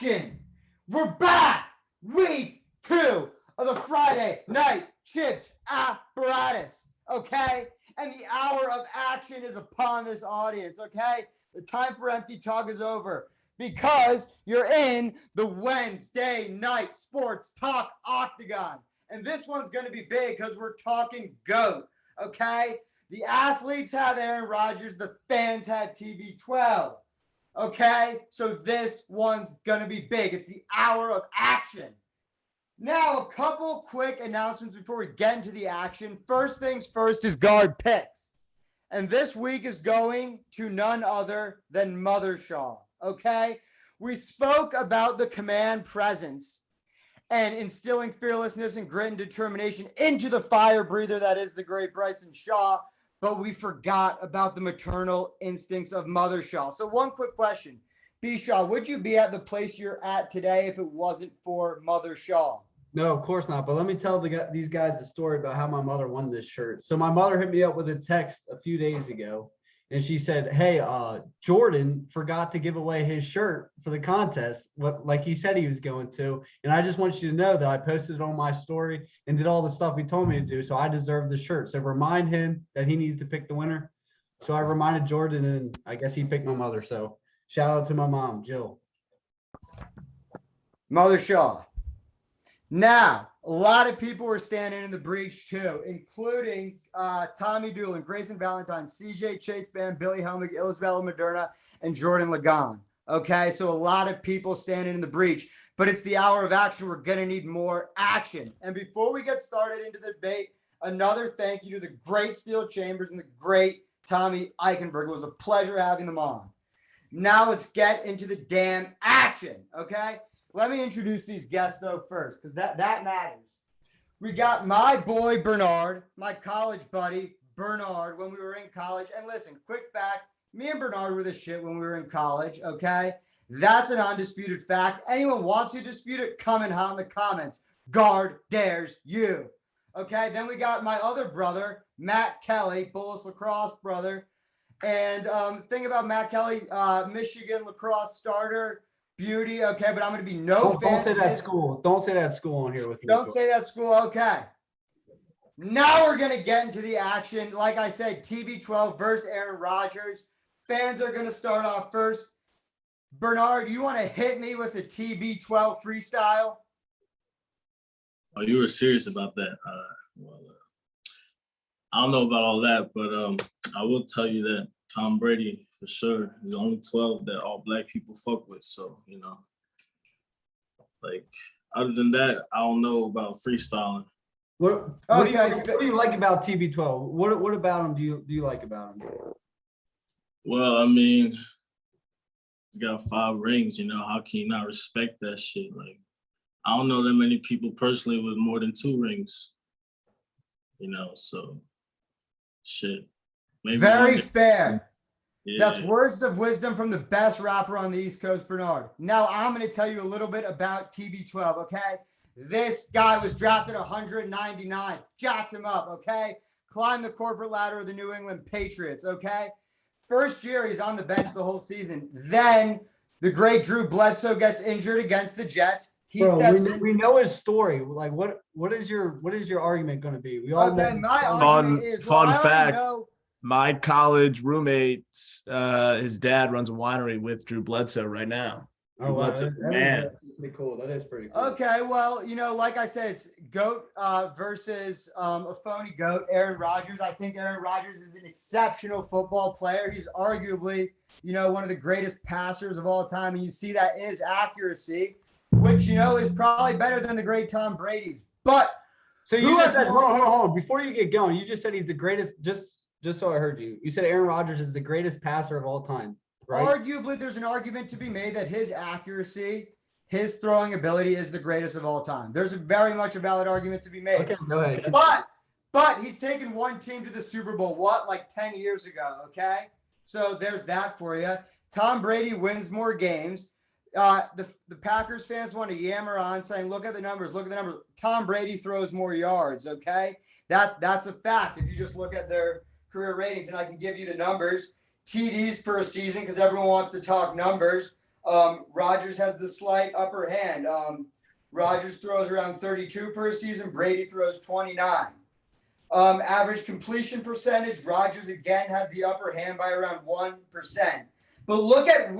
action. We're back. Week 2 of the Friday Night Chips apparatus. Okay? And the hour of action is upon this audience. Okay? The time for empty talk is over because you're in the Wednesday night Sports Talk Octagon. And this one's going to be big because we're talking GOAT. Okay? The athletes have Aaron Rodgers. The fans have TB12. Okay? So this one's going to be big. It's the hour of action. Now, a couple quick announcements before we get into the action. First things first is guard picks. And this week is going to none other than Mothershaw. Okay? We spoke about the command presence and instilling fearlessness and grit and determination into the fire breather that is the great Bryson Shaw. But we forgot about the maternal instincts of Mothershaw. So one quick question. B-Shaw, would you be at the place you're at today if it wasn't for Mothershaw? No, of course not. But let me tell these guys the story about how my mother won this shirt. So my mother hit me up with a text a few days ago, and she said, hey, Jordan forgot to give away his shirt for the contest, like he said he was going to. And I just want you to know that I posted it on my story and did all the stuff he told me to do. So I deserve the shirt. So remind him that he needs to pick the winner. So I reminded Jordan, and I guess he picked my mother. So shout out to my mom, Jill. Mothershaw. Now, a lot of people were standing in the breach too, including Tommy Doolin, Grayson Valentine, CJ Chase Band, Billy Helmick, Isabella Moderna, and Jordan Lagan. Okay, so a lot of people standing in the breach, but it's the hour of action. We're going to need more action. And before we get started into the debate, another thank you to the great Steel Chambers and the great Tommy Eichenberg. It was a pleasure having them on. Now let's get into the damn action, okay? Let me introduce these guests, though, first, because that matters. We got my boy, Bernard, my college buddy, Bernard, when we were in college. And listen, quick fact, me and Bernard were the shit when we were in college, okay? That's an undisputed fact. Anyone wants to dispute it, comment hot in the comments. Gard dares you. Okay, then we got my other brother, Matt Kelly, Bullis lacrosse brother. And thing about Matt Kelly, Michigan lacrosse starter, beauty, okay, but I'm going to be fan. Don't say that school. Don't say that school on here with me. Don't say that school, okay. Now we're going to get into the action. Like I said, TB12 versus Aaron Rodgers. Fans are going to start off first. Bernard, you want to hit me with a TB12 freestyle? Oh, you were serious about that. I don't know about all that, but I will tell you that Tom Brady, for sure, is the only 12 that all black people fuck with. So, you know, like, other than that, I don't know about freestyling. What do you like about TB12? What about him do you like about him? Well, I mean, he's got 5 rings, you know. How can you not respect that shit? Like, I don't know that many people personally with more than 2 rings, you know, so shit. Maybe very fair. Yeah. That's words of wisdom from the best rapper on the East Coast, Bernard. Now I'm going to tell you a little bit about TB12, okay? This guy was drafted 199. Jacked him up, okay? Climbed the corporate ladder of the New England Patriots, okay? First year, he's on the bench the whole season. Then the great Drew Bledsoe gets injured against the Jets. We know his story. Like, what is your argument going to be? We all my argument is fun fact. My college roommate, his dad runs a winery with Drew Bledsoe right now. Oh, wow. That's pretty cool. That is pretty cool. Okay, well, you know, like I said, it's GOAT versus a phony GOAT, Aaron Rodgers. I think Aaron Rodgers is an exceptional football player. He's arguably, you know, one of the greatest passers of all time. And you see that in his accuracy, which, you know, is probably better than the great Tom Brady's. But so you just said, hold on. Before you get going, you just said he's the greatest, just so I heard you. You said Aaron Rodgers is the greatest passer of all time, right? Arguably, there's an argument to be made that his accuracy, his throwing ability is the greatest of all time. There's very much a valid argument to be made. Okay, go ahead. But he's taken one team to the Super Bowl, like 10 years ago, okay? So there's that for you. Tom Brady wins more games. The Packers fans want to yammer on saying, look at the numbers. Tom Brady throws more yards, okay? That's a fact if you just look at their career ratings, and I can give you the numbers. TDs per season, because everyone wants to talk numbers. Rodgers has the slight upper hand. Rodgers throws around 32 per season. Brady throws 29. Average completion percentage, Rodgers again has the upper hand by around 1%. But look at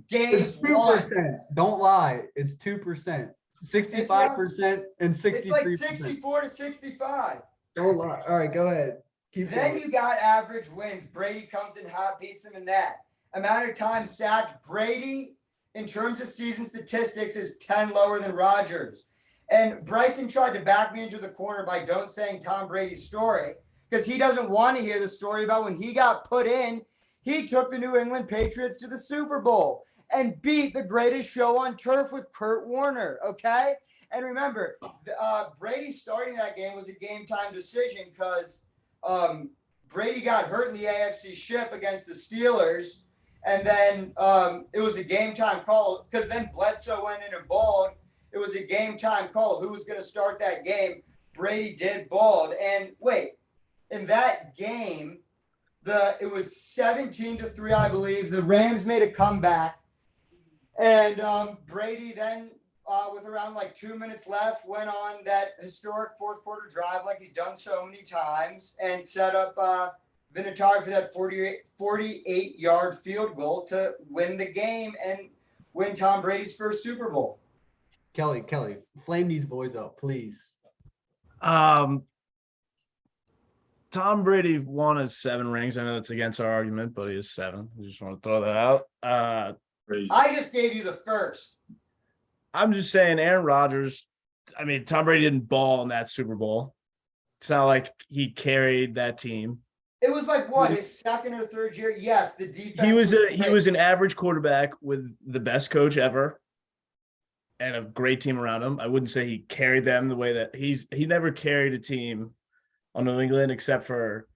games It's 2%. Don't lie. It's 2%. 65% and 63%. It's like 64 to 65. Don't lie. All right, go ahead. Then you got average wins. Brady comes in hot, beats him in that. Amount of time sacked, Brady, in terms of season statistics, is 10 lower than Rodgers. And Bryson tried to back me into the corner by don't saying Tom Brady's story because he doesn't want to hear the story about when he got put in. He took the New England Patriots to the Super Bowl and beat the greatest show on turf with Kurt Warner, okay? And remember, Brady starting that game was a game-time decision because Brady got hurt in the AFC ship against the Steelers, and then it was a game-time call because then Bledsoe went in and balled. It was a game-time call. Who was going to start that game? Brady did bald. And wait, in that game, it was 17-3, I believe. The Rams made a comeback. And Brady then, with around like 2 minutes left, went on that historic fourth quarter drive like he's done so many times and set up Vinatieri for that 48-yard field goal to win the game and win Tom Brady's first Super Bowl. Kelly, flame these boys up, please. Tom Brady won his 7 rings. I know it's against our argument, but he is 7. I just want to throw that out. I just gave you the first. I'm just saying Aaron Rodgers, I mean, Tom Brady didn't ball in that Super Bowl. It's not like he carried that team. It was like what, his second or third year? Yes, the defense. He was an average quarterback with the best coach ever and a great team around him. I wouldn't say he carried them the way that he never carried a team on New England except for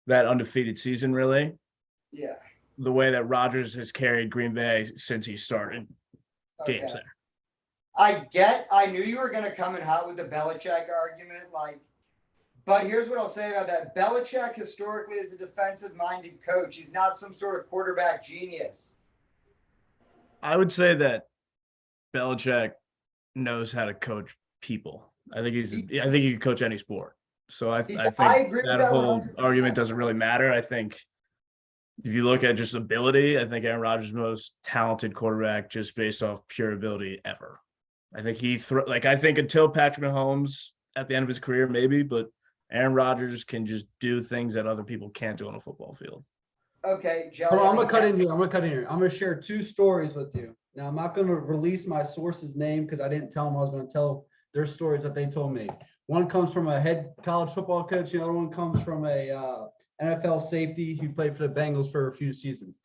that undefeated season, really. Yeah. The way that Rodgers has carried Green Bay since he started games there. I knew you were going to come in hot with the Belichick argument, but here's what I'll say about that. Belichick historically is a defensive-minded coach. He's not some sort of quarterback genius. I would say that Belichick knows how to coach people. I think he can coach any sport. So I think that whole 100%. Argument doesn't really matter. I think if you look at just ability, I think Aaron Rodgers is the most talented quarterback just based off pure ability ever. I think I think until Patrick Mahomes at the end of his career, maybe, but Aaron Rodgers can just do things that other people can't do on a football field. Okay, Jelly. I'm gonna cut in here. I'm gonna share 2 stories with you. Now, I'm not gonna release my source's name because I didn't tell them I was gonna tell their stories that they told me. One comes from a head college football coach. The other one comes from a NFL safety who played for the Bengals for a few seasons.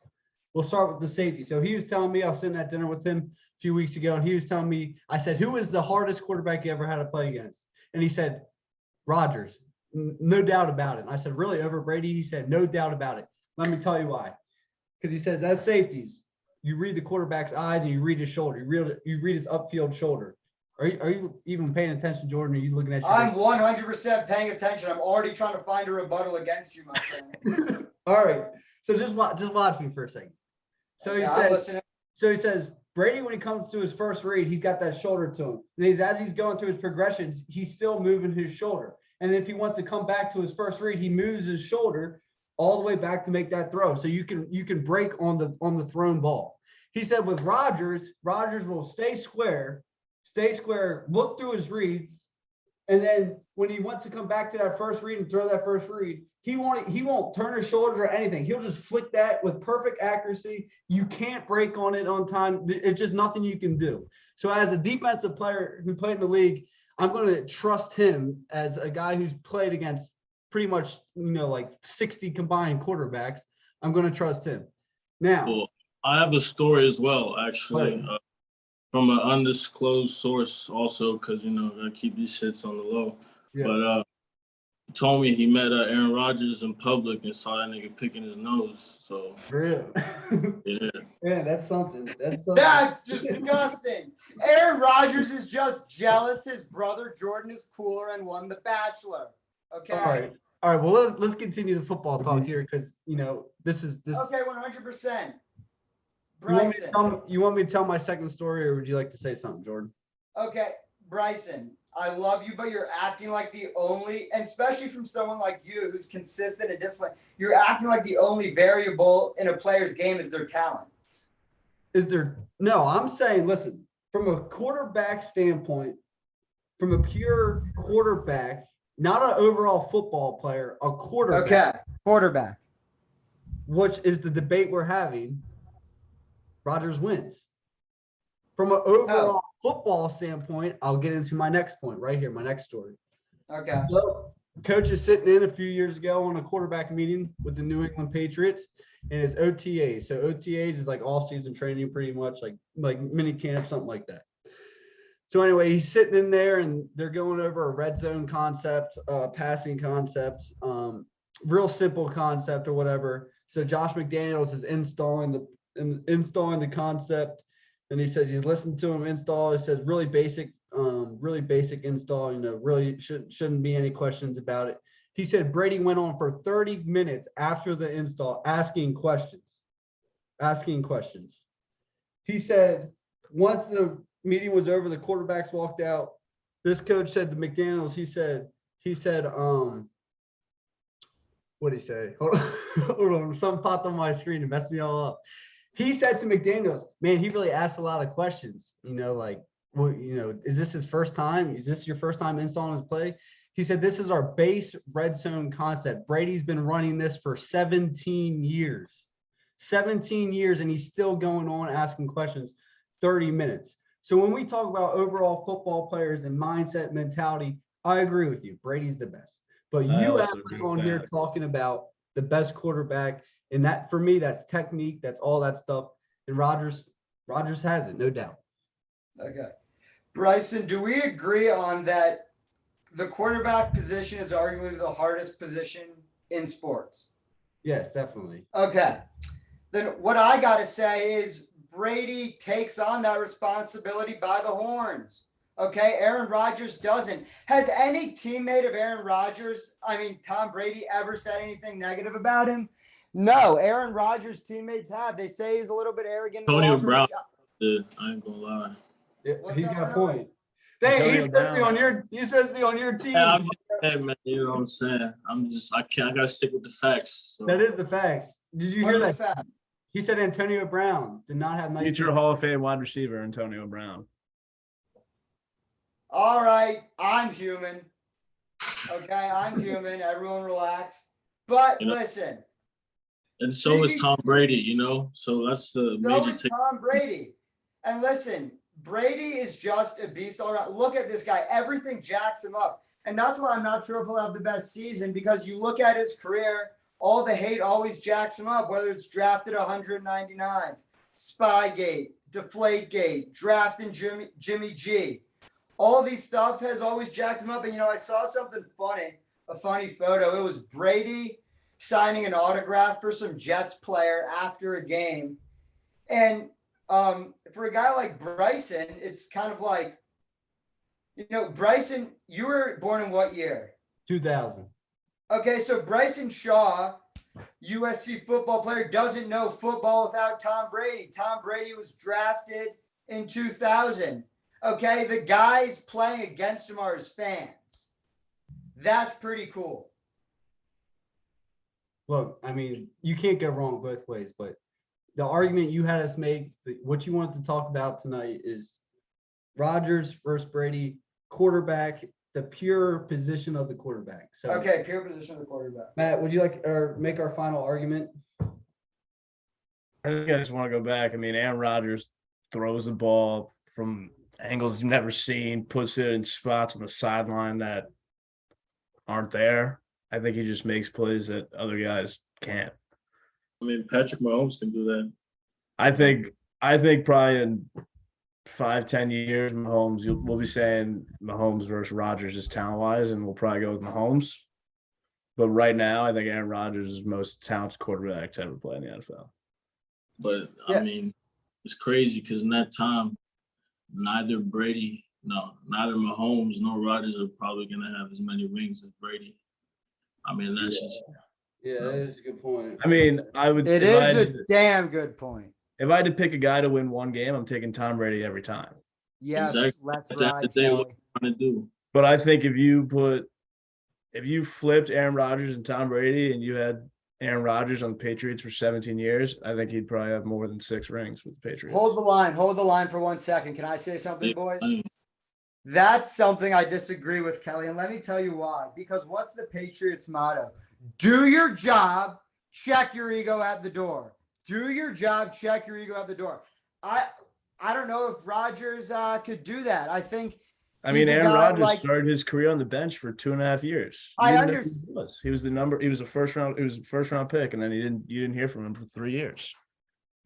We'll start with the safety. So he was telling me, I was sitting at dinner with him a few weeks ago, and he was telling me, I said, who is the hardest quarterback you ever had to play against? And he said, Rodgers, no doubt about it. And I said, really, over Brady? He said, no doubt about it. Let me tell you why. Because he says, as safeties, you read the quarterback's eyes and you read his shoulder. You read his upfield shoulder. Are you even paying attention, Jordan? Are you looking at I'm 100% paying attention. I'm already trying to find a rebuttal against you, my friend. All right. So just watch me for a second. So he says, Brady, when he comes to his first read, he's got that shoulder to him. And as he's going through his progressions, he's still moving his shoulder. And if he wants to come back to his first read, he moves his shoulder all the way back to make that throw. So you can break on the thrown ball. He said with Rodgers will stay square, look through his reads, and then when he wants to come back to that first read and throw that first read, he won't turn his shoulders or anything. He'll just flick that with perfect accuracy. You can't break on it on time. It's just nothing you can do. So as a defensive player who played in the league, I'm going to trust him as a guy who's played against pretty much, like 60 combined quarterbacks. I'm going to trust him. Now, well, I have a story as well, actually, from an undisclosed source also, because, I keep these shits on the low. Yeah. But he told me he met Aaron Rodgers in public and saw that nigga picking his nose. So, really? Yeah. Yeah, that's something. That's disgusting. Aaron Rodgers is just jealous his brother Jordan is cooler and won The Bachelor. Okay. All right. Well, let's continue the football talk here because this is. Okay, 100%. Bryson. You want me to tell my second story, or would you like to say something, Jordan? Okay, Bryson, I love you, but you're acting like the only, and especially from someone like you who's consistent and disciplined, you're acting like the only variable in a player's game is their talent. No, I'm saying, listen, from a quarterback standpoint, from a pure quarterback, not an overall football player, a quarterback. Okay, quarterback. Which is the debate we're having. Rodgers wins. From an overall football standpoint, I'll get into my next point right here, my next story. Okay. So, coach is sitting in a few years ago on a quarterback meeting with the New England Patriots, and it's OTAs. So OTAs is like off-season training, pretty much like mini camp, something like that. So anyway, he's sitting in there, and they're going over a red zone concept, passing concept, real simple concept or whatever. So Josh McDaniels is installing the concept, and he says he's listened to him install. He says really basic install. Really shouldn't be any questions about it. He said Brady went on for 30 minutes after the install asking questions. He said once the meeting was over, the quarterbacks walked out. This coach said to McDaniels, he said, what did he say? Hold on, something popped on my screen and messed me all up. He said to McDaniels, man, he really asked a lot of questions. Is this his first time? Is this your first time installing his play? He said, this is our base red zone concept. Brady's been running this for 17 years. 17 years, and he's still going on asking questions 30 minutes. So when we talk about overall football players and mindset mentality, I agree with you. Brady's the best. But you have us on here talking about the best quarterback, and that for me, that's technique, that's all that stuff. And Rodgers has it, no doubt. Okay. Bryson, do we agree on that the quarterback position is arguably the hardest position in sports? Yes, definitely. Okay. Then what I got to say is Brady takes on that responsibility by the horns. Okay, Aaron Rodgers doesn't. Has any teammate of Aaron Rodgers, Tom Brady, ever said anything negative about him? No, Aaron Rodgers' teammates have. They say he's a little bit arrogant. Antonio Brown, I ain't gonna lie. Yeah, he's got a point. He's supposed to be on your team. Yeah, man, you know what I'm saying? I gotta stick with the facts. So. That is the facts. Did you hear that? He said Antonio Brown did not have nice. Future Hall of Fame wide receiver Antonio Brown. All right, I'm human. Okay, I'm human. Everyone relax. But listen. And so is Tom Brady, So that's the major thing. Tom Brady. And listen, Brady is just a beast all around. Look at this guy. Everything jacks him up. And that's why I'm not sure if he'll have the best season, because you look at his career, all the hate always jacks him up, whether it's drafted 199, Spygate, Deflategate, drafting Jimmy G. All these stuff has always jacked him up. And, I saw something funny, a funny photo. It was Brady signing an autograph for some Jets player after a game. And for a guy like Bryson, it's kind of like, Bryson, you were born in what year? 2000. Okay, so Bryson Shaw, USC football player, doesn't know football without Tom Brady. Tom Brady was drafted in 2000. Okay, the guys playing against him are his fans. That's pretty cool. Look, you can't go wrong both ways, but the argument you had us make, what you wanted to talk about tonight is Rodgers versus Brady, quarterback, the pure position of the quarterback. So okay, pure position of the quarterback. Matt, would you like or make our final argument? I think I just want to go back. Aaron Rodgers throws the ball from angles you've never seen, puts it in spots on the sideline that aren't there. I think he just makes plays that other guys can't. Patrick Mahomes can do that. I think probably in 5-10 years, we'll be saying Mahomes versus Rodgers is talent-wise, and we'll probably go with Mahomes. But right now, I think Aaron Rodgers is the most talented quarterback to ever play in the NFL. But, it's crazy because in that time, neither Mahomes nor Rodgers are probably going to have as many rings as Brady. That's just – yeah, that is a good point. I would. It is a damn good point. If I had to pick a guy to win one game, I'm taking Tom Brady every time. Yes, Exactly. let's At the end ride, of the day, what Jelly. we're trying to do. But I think if you flipped Aaron Rodgers and Tom Brady and you had Aaron Rodgers on the Patriots for 17 years, I think he'd probably have more than 6 rings with the Patriots. Hold the line for 1 second. Can I say something, boys? That's something I disagree with, Kelly, and let me tell you why. Because what's the Patriots' motto? Do your job, check your ego at the door. Do your job, check your ego at the door. I don't know if Rodgers could do that. I think. I mean, Aaron Rodgers started his career on the bench for 2.5 years. I understand. He was a first round pick, and then you didn't hear from him for 3 years.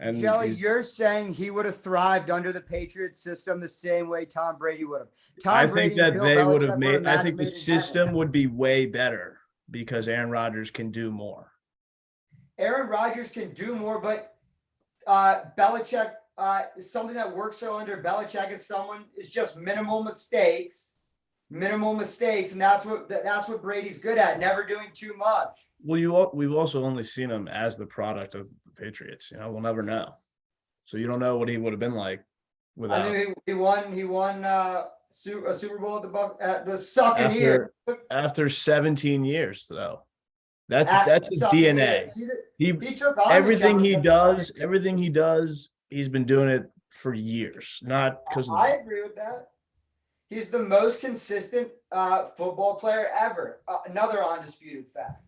And Jelly, you're saying he would have thrived under the Patriots system the same way Tom Brady would have. I think that they would have made. I think the system would be way better because Aaron Rodgers can do more. Aaron Rodgers can do more, but Belichick is something that works so under Belichick is just minimal mistakes, and that's what Brady's good at, never doing too much. Well, we've also only seen him as the product of the Patriots. We'll never know. So you don't know what he would have been like without. I mean, he won a Super Bowl at the second year after 17 years, though. That's his DNA. He took on everything he does. Everything he does, he's been doing it for years. Not because I agree with that. He's the most consistent football player ever. Another undisputed fact.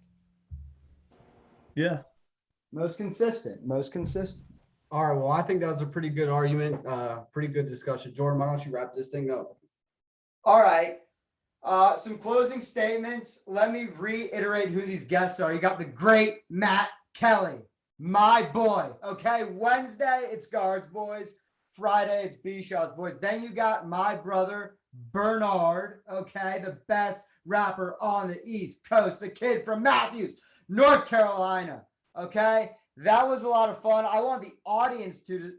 Yeah. Most consistent. All right. Well, I think that was a pretty good argument. Pretty good discussion. Jordan, why don't you wrap this thing up? All right. Some closing statements. Let me reiterate who these guests are. You got the great Matt Kelly, my boy. Okay. Wednesday, it's Guard's boys. Friday, it's Bishaw's boys. Then you got my brother, Bernard. Okay. The best rapper on the East Coast. The kid from Matthews, North Carolina. Okay. That was a lot of fun. I want the audience to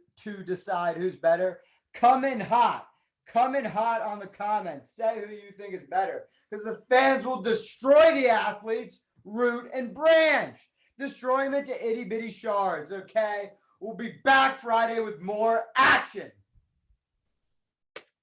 decide who's better. Come in hot on the comments. Say who you think is better, because the fans will destroy the athletes, root and branch. Destroy them into itty bitty shards. Okay. We'll be back Friday with more action.